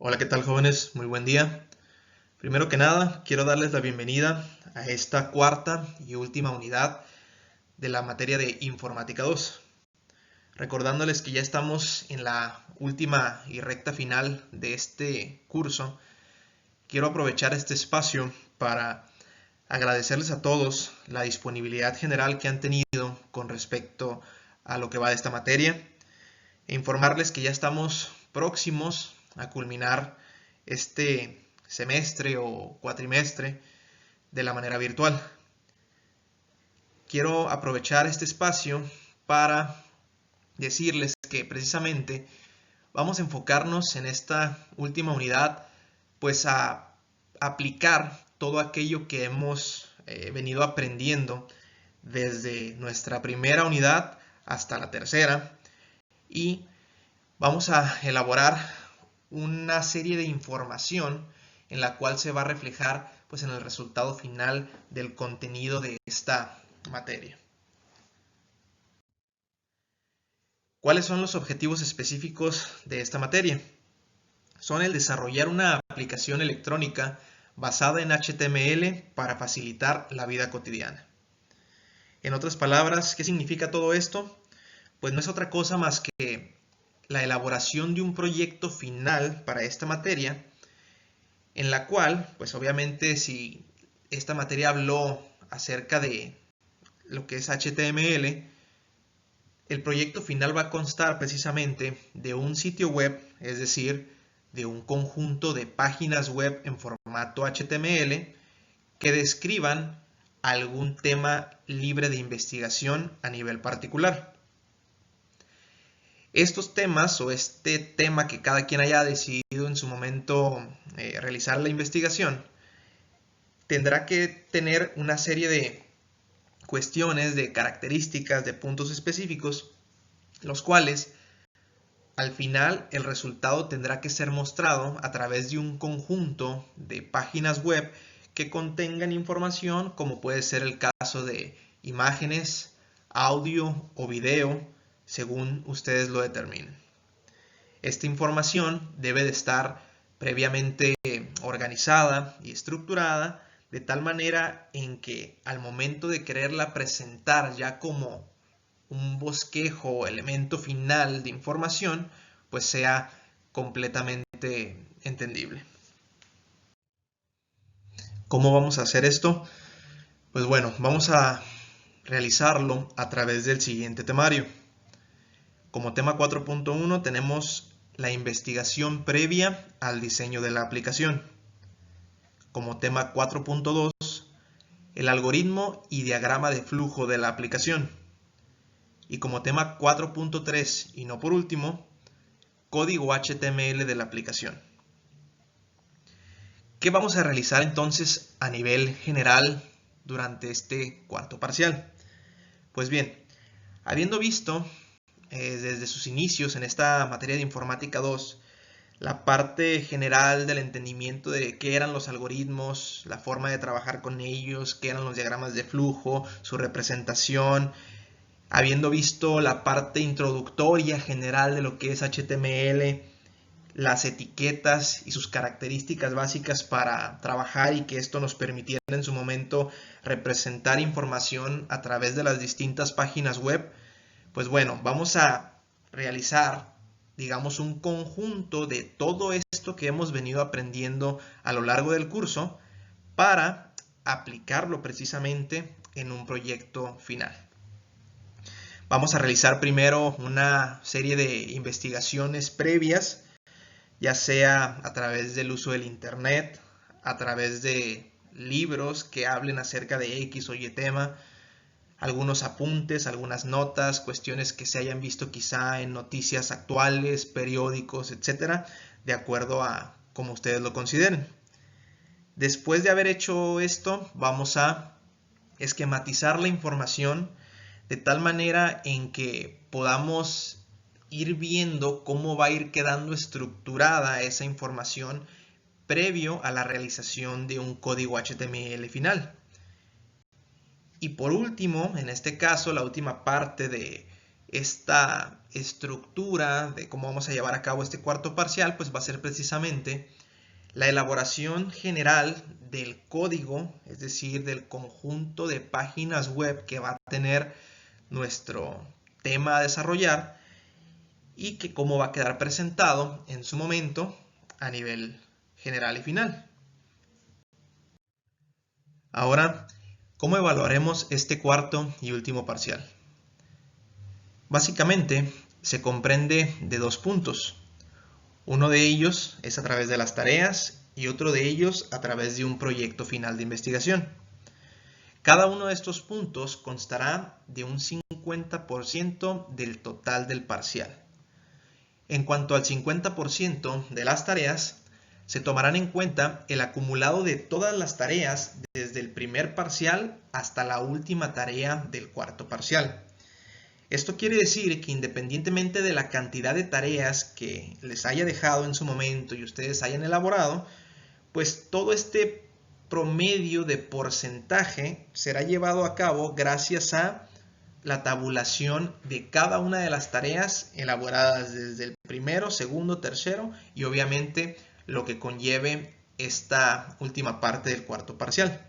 Hola, ¿qué tal, jóvenes? Muy buen día. Primero que nada, quiero darles la bienvenida a esta cuarta y última unidad de la materia de Informática 2. Recordándoles que ya estamos en la última y recta final de este curso, quiero aprovechar este espacio para agradecerles a todos la disponibilidad general que han tenido con respecto a lo que va de esta materia e informarles que ya estamos próximos a culminar este semestre o cuatrimestre de la manera virtual. Quiero aprovechar este espacio para decirles que precisamente vamos a enfocarnos en esta última unidad pues a aplicar todo aquello que hemos venido aprendiendo desde nuestra primera unidad hasta la tercera y vamos a elaborar una serie de información en la cual se va a reflejar pues en el resultado final del contenido de esta materia. ¿Cuáles son los objetivos específicos de esta materia? Son el desarrollar una aplicación electrónica basada en HTML para facilitar la vida cotidiana. En otras palabras, ¿qué significa todo esto? Pues no es otra cosa más que la elaboración de un proyecto final para esta materia, en la cual, pues obviamente si esta materia habló acerca de lo que es HTML, el proyecto final va a constar precisamente de un sitio web, es decir, de un conjunto de páginas web en formato HTML que describan algún tema libre de investigación a nivel particular. Estos temas o este tema que cada quien haya decidido en su momento realizar la investigación tendrá que tener una serie de cuestiones, de características, de puntos específicos, los cuales al final el resultado tendrá que ser mostrado a través de un conjunto de páginas web que contengan información como puede ser el caso de imágenes, audio o video, según ustedes lo determinen. Esta información debe de estar previamente organizada y estructurada de tal manera en que al momento de quererla presentar ya como un bosquejo o elemento final de información, pues sea completamente entendible. ¿Cómo vamos a hacer esto? Pues bueno, vamos a realizarlo a través del siguiente temario. Como tema 4.1 tenemos la investigación previa al diseño de la aplicación. Como tema 4.2, el algoritmo y diagrama de flujo de la aplicación. Y como tema 4.3, y no por último, código HTML de la aplicación. ¿Qué vamos a realizar entonces a nivel general durante este cuarto parcial? Pues bien, habiendo visto desde sus inicios en esta materia de Informática 2 la parte general del entendimiento de qué eran los algoritmos, la forma de trabajar con ellos, qué eran los diagramas de flujo, su representación, habiendo visto la parte introductoria general de lo que es HTML, las etiquetas y sus características básicas para trabajar y que esto nos permitiera en su momento representar información a través de las distintas páginas web, pues bueno, vamos a realizar, digamos, un conjunto de todo esto que hemos venido aprendiendo a lo largo del curso para aplicarlo precisamente en un proyecto final. Vamos a realizar primero una serie de investigaciones previas, ya sea a través del uso del internet, a través de libros que hablen acerca de X o Y tema, algunos apuntes, algunas notas, cuestiones que se hayan visto quizá en noticias actuales, periódicos, etcétera, de acuerdo a como ustedes lo consideren. Después de haber hecho esto, vamos a esquematizar la información de tal manera en que podamos ir viendo cómo va a ir quedando estructurada esa información previo a la realización de un código HTML final. Y por último, en este caso, la última parte de esta estructura de cómo vamos a llevar a cabo este cuarto parcial, pues va a ser precisamente la elaboración general del código, es decir, del conjunto de páginas web que va a tener nuestro tema a desarrollar y que cómo va a quedar presentado en su momento a nivel general y final. Ahora, ¿cómo evaluaremos este cuarto y último parcial? Básicamente, se comprende de dos puntos. Uno de ellos es a través de las tareas y otro de ellos a través de un proyecto final de investigación. Cada uno de estos puntos constará de un 50% del total del parcial. En cuanto al 50% de las tareas, se tomarán en cuenta el acumulado de todas las tareas desde el primer parcial hasta la última tarea del cuarto parcial. Esto quiere decir que independientemente de la cantidad de tareas que les haya dejado en su momento y ustedes hayan elaborado, pues todo este promedio de porcentaje será llevado a cabo gracias a la tabulación de cada una de las tareas elaboradas desde el primero, segundo, tercero y obviamente lo que conlleve esta última parte del cuarto parcial.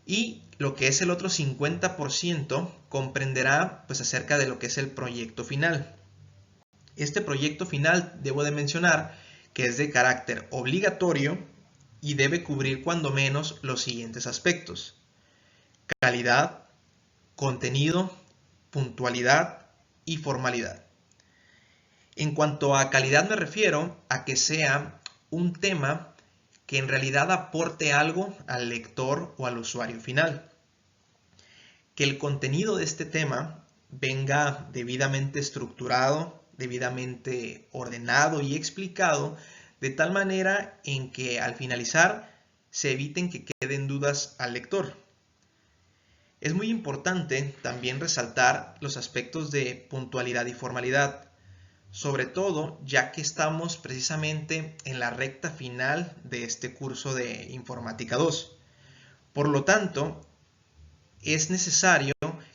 Y lo que es el otro 50% comprenderá pues acerca de lo que es el proyecto final. Este proyecto final debo de mencionar que es de carácter obligatorio y debe cubrir cuando menos los siguientes aspectos: calidad, contenido, puntualidad y formalidad. En cuanto a calidad me refiero a que sea un tema que en realidad aporte algo al lector o al usuario final. Que el contenido de este tema venga debidamente estructurado, debidamente ordenado y explicado, de tal manera en que al finalizar se eviten que queden dudas al lector. Es muy importante también resaltar los aspectos de puntualidad y formalidad, sobre todo ya que estamos precisamente en la recta final de este curso de Informática 2. Por lo tanto, es necesario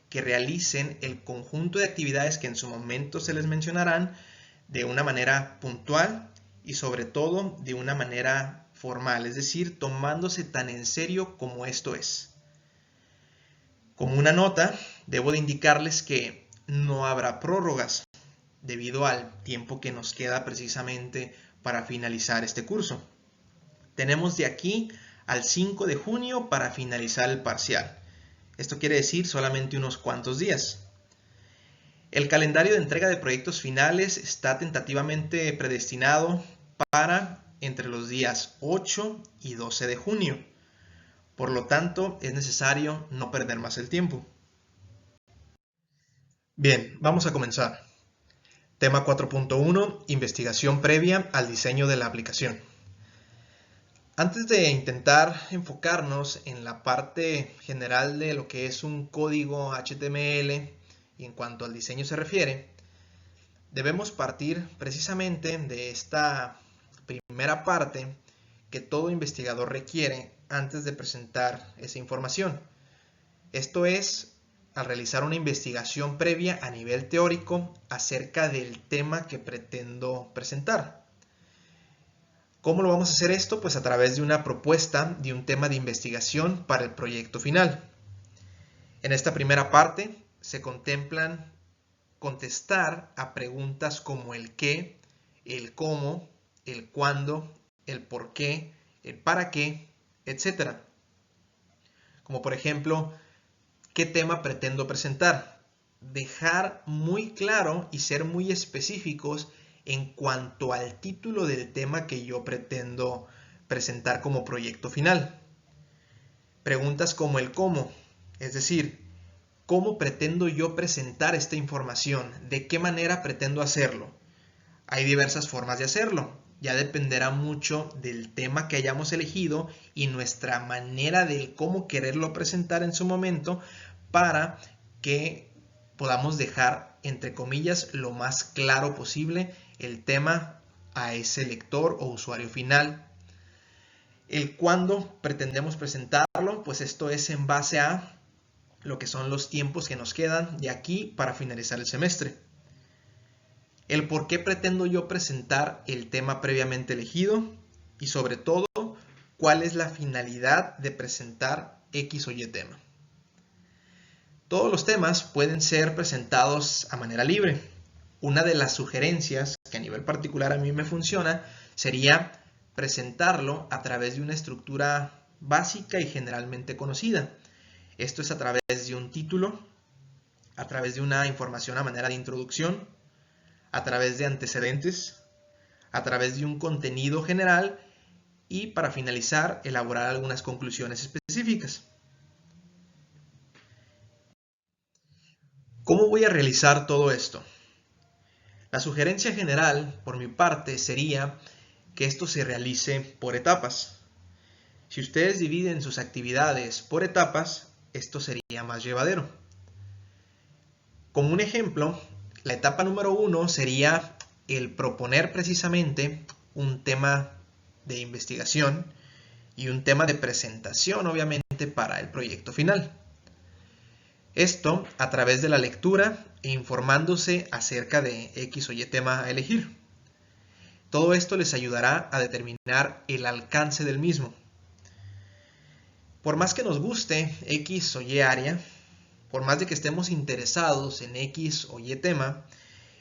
que realicen el conjunto de actividades que en su momento se les mencionarán de una manera puntual y sobre todo de una manera formal, es decir, tomándose tan en serio como esto es. Como una nota, debo de indicarles que no habrá prórrogas debido al tiempo que nos queda precisamente para finalizar este curso. Tenemos de aquí al 5 de junio para finalizar el parcial. Esto quiere decir solamente unos cuantos días. El calendario de entrega de proyectos finales está tentativamente predestinado para entre los días 8 y 12 de junio. Por lo tanto, es necesario no perder más el tiempo. Bien, vamos a comenzar. Tema 4.1, investigación previa al diseño de la aplicación. Antes de intentar enfocarnos en la parte general de lo que es un código HTML y en cuanto al diseño se refiere, debemos partir precisamente de esta primera parte que todo investigador requiere antes de presentar esa información. Esto es, al realizar una investigación previa a nivel teórico acerca del tema que pretendo presentar. ¿Cómo lo vamos a hacer esto? Pues a través de una propuesta de un tema de investigación para el proyecto final. En esta primera parte se contemplan contestar a preguntas como el qué, el cómo, el cuándo, el por qué, el para qué, etc. Como por ejemplo, ¿qué tema pretendo presentar? Dejar muy claro y ser muy específicos en cuanto al título del tema que yo pretendo presentar como proyecto final. Preguntas como el cómo, es decir, ¿cómo pretendo yo presentar esta información? ¿De qué manera pretendo hacerlo? Hay diversas formas de hacerlo. Ya dependerá mucho del tema que hayamos elegido y nuestra manera de cómo quererlo presentar en su momento para que podamos dejar, entre comillas, lo más claro posible el tema a ese lector o usuario final. El cuándo pretendemos presentarlo, pues esto es en base a lo que son los tiempos que nos quedan de aquí para finalizar el semestre. El por qué pretendo yo presentar el tema previamente elegido y sobre todo, cuál es la finalidad de presentar X o Y tema. Todos los temas pueden ser presentados a manera libre. Una de las sugerencias que a nivel particular a mí me funciona sería presentarlo a través de una estructura básica y generalmente conocida. Esto es a través de un título, a través de una información a manera de introducción, a través de antecedentes, a través de un contenido general y para finalizar elaborar algunas conclusiones específicas. ¿Cómo voy a realizar todo esto? La sugerencia general, por mi parte, sería que esto se realice por etapas. Si ustedes dividen sus actividades por etapas, esto sería más llevadero. Como un ejemplo, la etapa número 1 sería el proponer precisamente un tema de investigación y un tema de presentación, obviamente, para el proyecto final. Esto a través de la lectura e informándose acerca de X o Y tema a elegir. Todo esto les ayudará a determinar el alcance del mismo. Por más que nos guste X o Y área, por más de que estemos interesados en X o Y tema,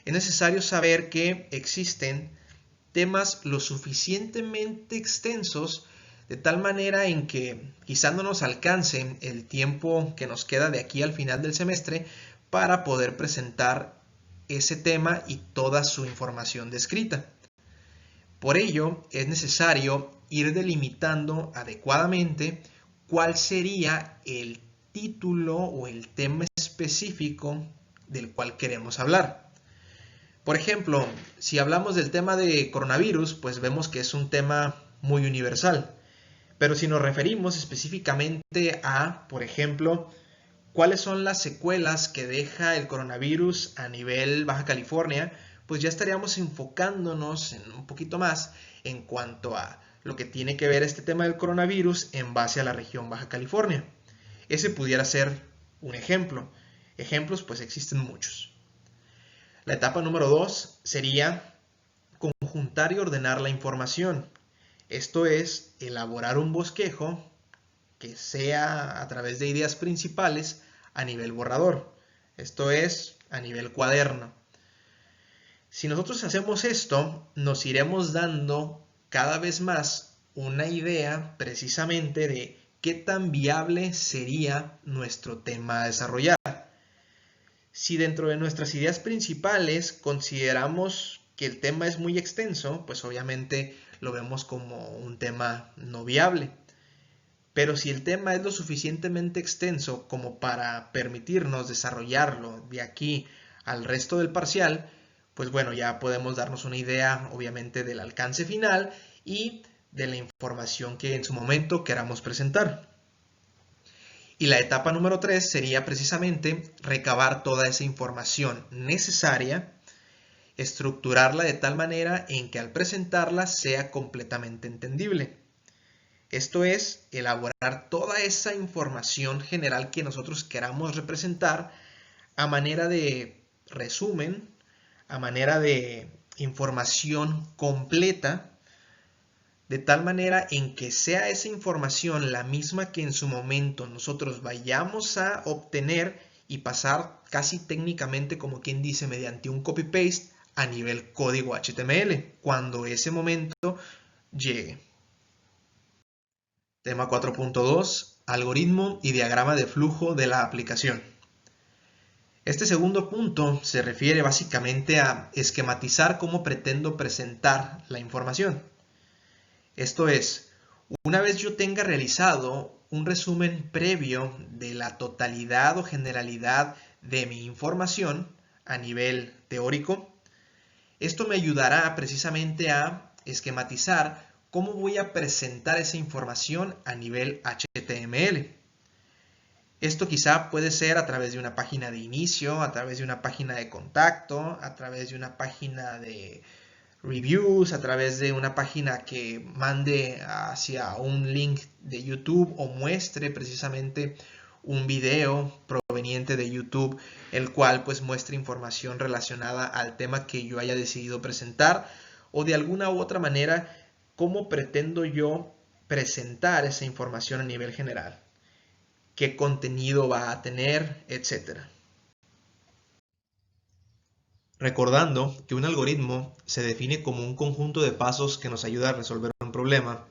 es necesario saber que existen temas lo suficientemente extensos de tal manera en que quizá no nos alcance el tiempo que nos queda de aquí al final del semestre para poder presentar ese tema y toda su información descrita. Por ello, es necesario ir delimitando adecuadamente cuál sería el título o el tema específico del cual queremos hablar. Por ejemplo, si hablamos del tema de coronavirus, pues vemos que es un tema muy universal. Pero si nos referimos específicamente a, por ejemplo, cuáles son las secuelas que deja el coronavirus a nivel Baja California, pues ya estaríamos enfocándonos en un poquito más en cuanto a lo que tiene que ver este tema del coronavirus en base a la región Baja California. Ese pudiera ser un ejemplo. Ejemplos pues existen muchos. La etapa número 2 sería conjuntar y ordenar la información. Esto es elaborar un bosquejo que sea a través de ideas principales a nivel borrador. Esto es a nivel cuaderno. Si nosotros hacemos esto, nos iremos dando cada vez más una idea precisamente de qué tan viable sería nuestro tema a desarrollar. Si dentro de nuestras ideas principales consideramos que el tema es muy extenso, pues obviamente lo vemos como un tema no viable. Pero si el tema es lo suficientemente extenso como para permitirnos desarrollarlo de aquí al resto del parcial, pues bueno, ya podemos darnos una idea obviamente del alcance final y de la información que en su momento queramos presentar. Y la etapa número 3 sería precisamente recabar toda esa información necesaria, estructurarla de tal manera en que al presentarla sea completamente entendible. Esto es, elaborar toda esa información general que nosotros queramos representar a manera de resumen, a manera de información completa, de tal manera en que sea esa información la misma que en su momento nosotros vayamos a obtener y pasar casi técnicamente, como quien dice, mediante un copy-paste a nivel código HTML, cuando ese momento llegue. Tema 4.2. Algoritmo y diagrama de flujo de la aplicación. Este segundo punto se refiere básicamente a esquematizar cómo pretendo presentar la información. Esto es, una vez yo tenga realizado un resumen previo de la totalidad o generalidad de mi información a nivel teórico, esto me ayudará precisamente a esquematizar cómo voy a presentar esa información a nivel HTML. Esto quizá puede ser a través de una página de inicio, a través de una página de contacto, a través de una página de reviews, a través de una página que mande hacia un link de YouTube o muestre precisamente un video proveniente de YouTube, el cual pues muestre información relacionada al tema que yo haya decidido presentar, o de alguna u otra manera cómo pretendo yo presentar esa información a nivel general, qué contenido va a tener, etcétera. Recordando que un algoritmo se define como un conjunto de pasos que nos ayuda a resolver un problema,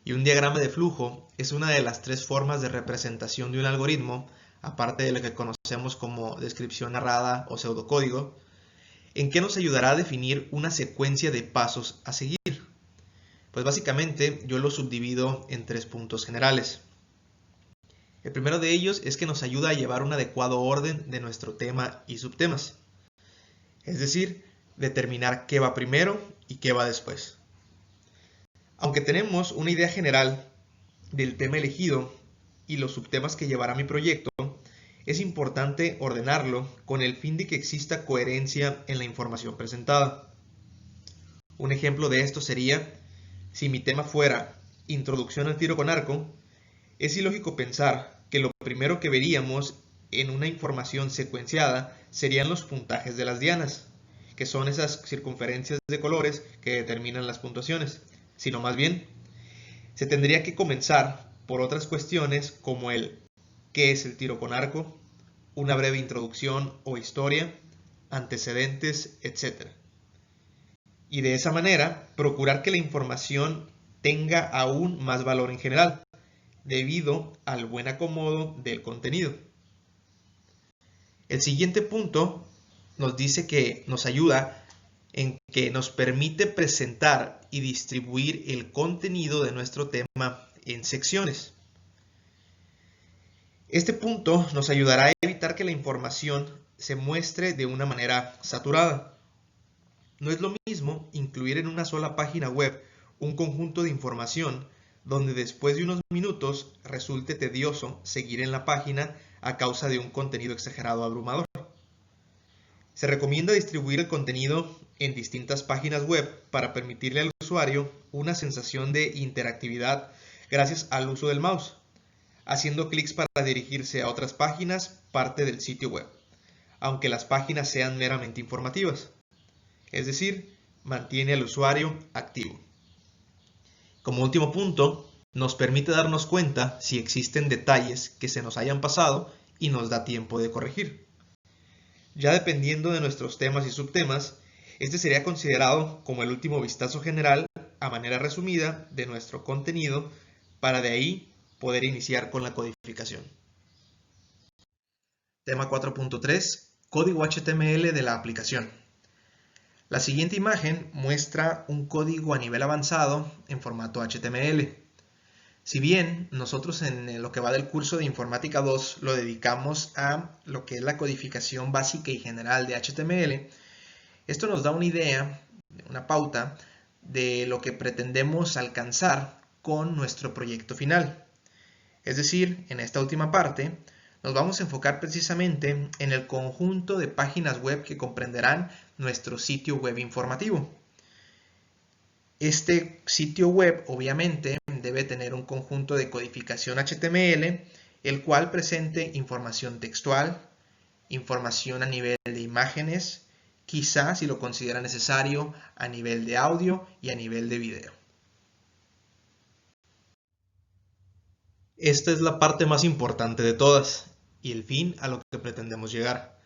y un diagrama de flujo es una de las tres formas de representación de un algoritmo, aparte de lo que conocemos como descripción narrada o pseudocódigo. ¿En qué nos ayudará a definir una secuencia de pasos a seguir? Pues básicamente yo lo subdivido en tres puntos generales. El primero de ellos es que nos ayuda a llevar un adecuado orden de nuestro tema y subtemas. Es decir, determinar qué va primero y qué va después. Aunque tenemos una idea general del tema elegido y los subtemas que llevará mi proyecto, es importante ordenarlo con el fin de que exista coherencia en la información presentada. Un ejemplo de esto sería, si mi tema fuera Introducción al tiro con arco, es ilógico pensar que lo primero que veríamos en una información secuenciada serían los puntajes de las dianas, que son esas circunferencias de colores que determinan las puntuaciones, sino más bien se tendría que comenzar por otras cuestiones como el qué es el tiro con arco, una breve introducción o historia, antecedentes, etc. Y de esa manera procurar que la información tenga aún más valor en general, debido al buen acomodo del contenido. El siguiente punto nos dice que nos ayuda en que nos permite presentar y distribuir el contenido de nuestro tema en secciones. Este punto nos ayudará a evitar que la información se muestre de una manera saturada. No es lo mismo incluir en una sola página web un conjunto de información donde después de unos minutos resulte tedioso seguir en la página a causa de un contenido exagerado abrumador. Se recomienda distribuir el contenido en distintas páginas web para permitirle al usuario una sensación de interactividad gracias al uso del mouse, haciendo clics para dirigirse a otras páginas parte del sitio web, aunque las páginas sean meramente informativas. Es decir, mantiene al usuario activo. Como último punto, nos permite darnos cuenta si existen detalles que se nos hayan pasado y nos da tiempo de corregir. Ya dependiendo de nuestros temas y subtemas, este sería considerado como el último vistazo general a manera resumida de nuestro contenido para de ahí poder iniciar con la codificación. Tema 4.3. Código HTML de la aplicación. La siguiente imagen muestra un código a nivel avanzado en formato HTML. Si bien nosotros en lo que va del curso de Informática 2 lo dedicamos a lo que es la codificación básica y general de HTML, esto nos da una idea, una pauta de lo que pretendemos alcanzar con nuestro proyecto final. Es decir, en esta última parte nos vamos a enfocar precisamente en el conjunto de páginas web que comprenderán nuestro sitio web informativo. Este sitio web obviamente debe tener un conjunto de codificación HTML, el cual presente información textual, información a nivel de imágenes, quizás si lo considera necesario a nivel de audio y a nivel de video. Esta es la parte más importante de todas y el fin a lo que pretendemos llegar,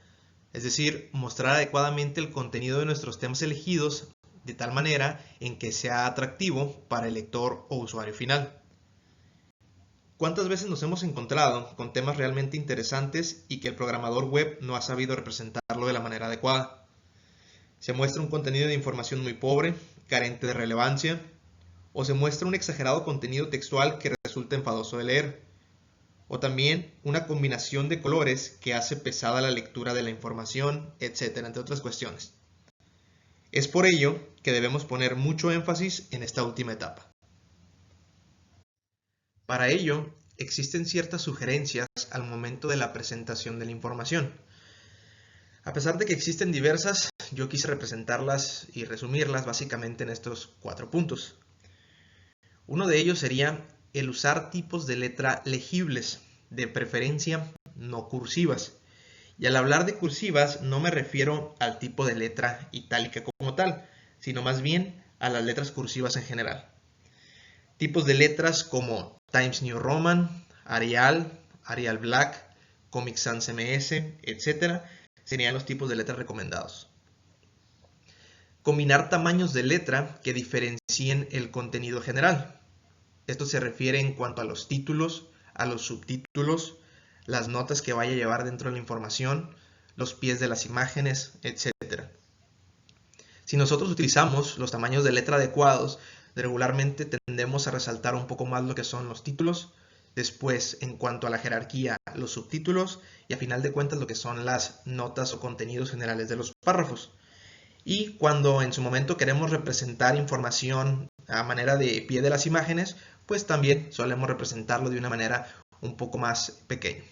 es decir, mostrar adecuadamente el contenido de nuestros temas elegidos de tal manera en que sea atractivo para el lector o usuario final. ¿Cuántas veces nos hemos encontrado con temas realmente interesantes y que el programador web no ha sabido representarlo de la manera adecuada? Se muestra un contenido de información muy pobre, carente de relevancia, o se muestra un exagerado contenido textual que resulta enfadoso de leer, o también una combinación de colores que hace pesada la lectura de la información, etc., entre otras cuestiones. Es por ello que debemos poner mucho énfasis en esta última etapa. Para ello, existen ciertas sugerencias al momento de la presentación de la información. A pesar de que existen diversas, yo quise representarlas y resumirlas básicamente en estos 4 puntos. Uno de ellos sería el usar tipos de letra legibles, de preferencia no cursivas. Y al hablar de cursivas no me refiero al tipo de letra itálica como tal, sino más bien a las letras cursivas en general. Tipos de letras como Times New Roman, Arial, Arial Black, Comic Sans MS, etc. serían los tipos de letras recomendados. Combinar tamaños de letra que diferencien el contenido general. Esto se refiere en cuanto a los títulos, a los subtítulos, las notas que vaya a llevar dentro de la información, los pies de las imágenes, etc. Si nosotros utilizamos los tamaños de letra adecuados, regularmente tendemos a resaltar un poco más lo que son los títulos, después en cuanto a la jerarquía, los subtítulos y a final de cuentas lo que son las notas o contenidos generales de los párrafos. Y cuando en su momento queremos representar información a manera de pie de las imágenes, pues también solemos representarlo de una manera un poco más pequeña.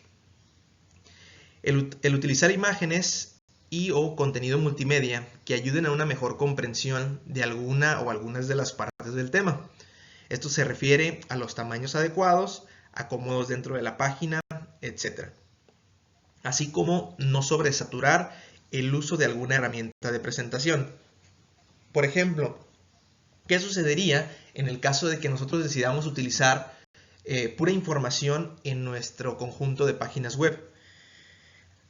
El utilizar imágenes y o contenido multimedia que ayuden a una mejor comprensión de alguna o algunas de las partes del tema. Esto se refiere a los tamaños adecuados, acomodos dentro de la página, etc. Así como no sobresaturar el uso de alguna herramienta de presentación. Por ejemplo, ¿qué sucedería en el caso de que nosotros decidamos utilizar pura información en nuestro conjunto de páginas web?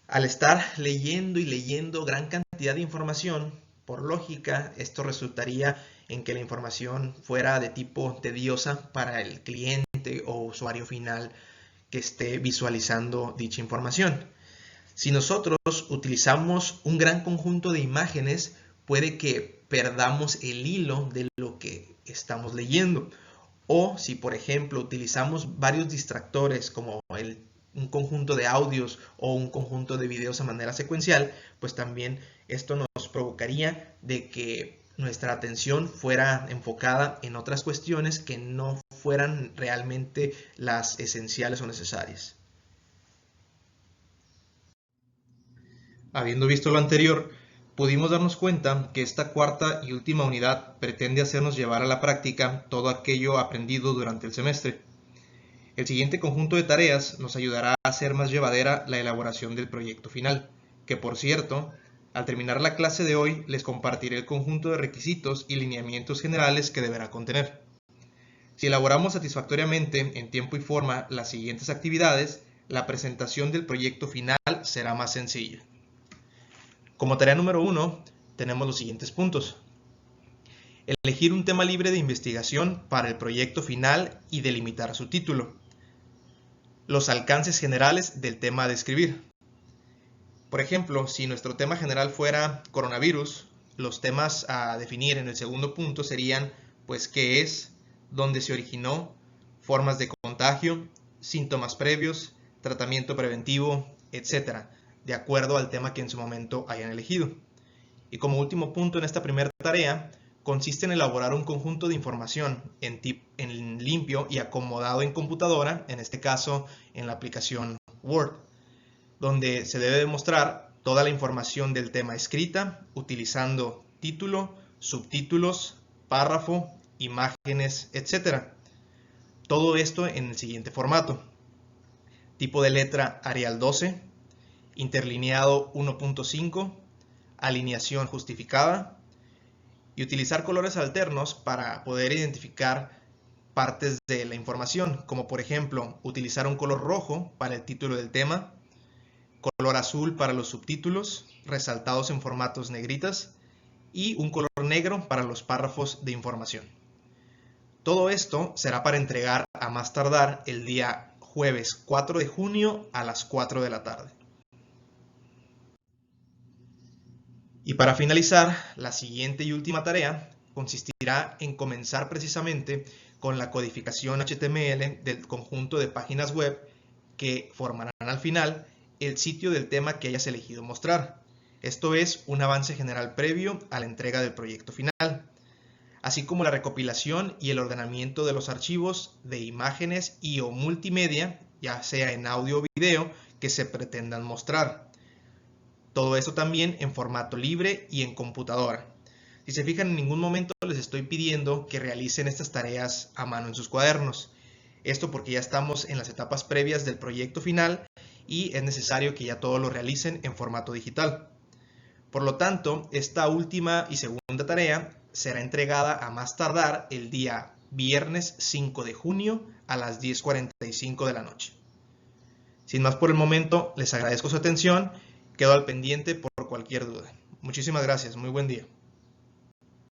Al estar leyendo y leyendo gran cantidad de información, por lógica, esto resultaría en que la información fuera de tipo tediosa para el cliente o usuario final que esté visualizando dicha información. Si nosotros utilizamos un gran conjunto de imágenes, puede que perdamos el hilo de lo que estamos leyendo. O si, por ejemplo, utilizamos varios distractores como un conjunto de audios o un conjunto de videos a manera secuencial, pues también esto nos provocaría de que nuestra atención fuera enfocada en otras cuestiones que no fueran realmente las esenciales o necesarias. Habiendo visto lo anterior, pudimos darnos cuenta que esta cuarta y última unidad pretende hacernos llevar a la práctica todo aquello aprendido durante el semestre. El siguiente conjunto de tareas nos ayudará a hacer más llevadera la elaboración del proyecto final, que por cierto, al terminar la clase de hoy les compartiré el conjunto de requisitos y lineamientos generales que deberá contener. Si elaboramos satisfactoriamente en tiempo y forma las siguientes actividades, la presentación del proyecto final será más sencilla. Como tarea número 1, tenemos los siguientes puntos. Elegir un tema libre de investigación para el proyecto final y delimitar su título. Los alcances generales del tema a describir. Por ejemplo, si nuestro tema general fuera coronavirus, los temas a definir en el segundo punto serían, pues, qué es, dónde se originó, formas de contagio, síntomas previos, tratamiento preventivo, etc., de acuerdo al tema que en su momento hayan elegido. Y como último punto en esta primera tarea, consiste en elaborar un conjunto de información en limpio y acomodado en computadora, en este caso en la aplicación Word, donde se debe demostrar toda la información del tema escrita, utilizando título, subtítulos, párrafo, imágenes, etc. Todo esto en el siguiente formato. Tipo de letra Arial 12, interlineado 1.5, alineación justificada, y utilizar colores alternos para poder identificar partes de la información, como por ejemplo utilizar un color rojo para el título del tema, color azul para los subtítulos, resaltados en formatos negritas, y un color negro para los párrafos de información. Todo esto será para entregar a más tardar el día jueves 4 de junio a las 4 de la tarde. Y para finalizar, la siguiente y última tarea consistirá en comenzar precisamente con la codificación HTML del conjunto de páginas web que formarán al final el sitio del tema que hayas elegido mostrar. Esto es un avance general previo a la entrega del proyecto final, así como la recopilación y el ordenamiento de los archivos de imágenes y o multimedia, ya sea en audio o video, que se pretendan mostrar. Todo esto también en formato libre y en computadora. Si se fijan, en ningún momento les estoy pidiendo que realicen estas tareas a mano en sus cuadernos. Esto porque ya estamos en las etapas previas del proyecto final y es necesario que ya todo lo realicen en formato digital. Por lo tanto, esta última y segunda tarea será entregada a más tardar el día viernes 5 de junio a las 10:45 de la noche. Sin más por el momento, les agradezco su atención, quedo al pendiente por cualquier duda. Muchísimas gracias, muy buen día.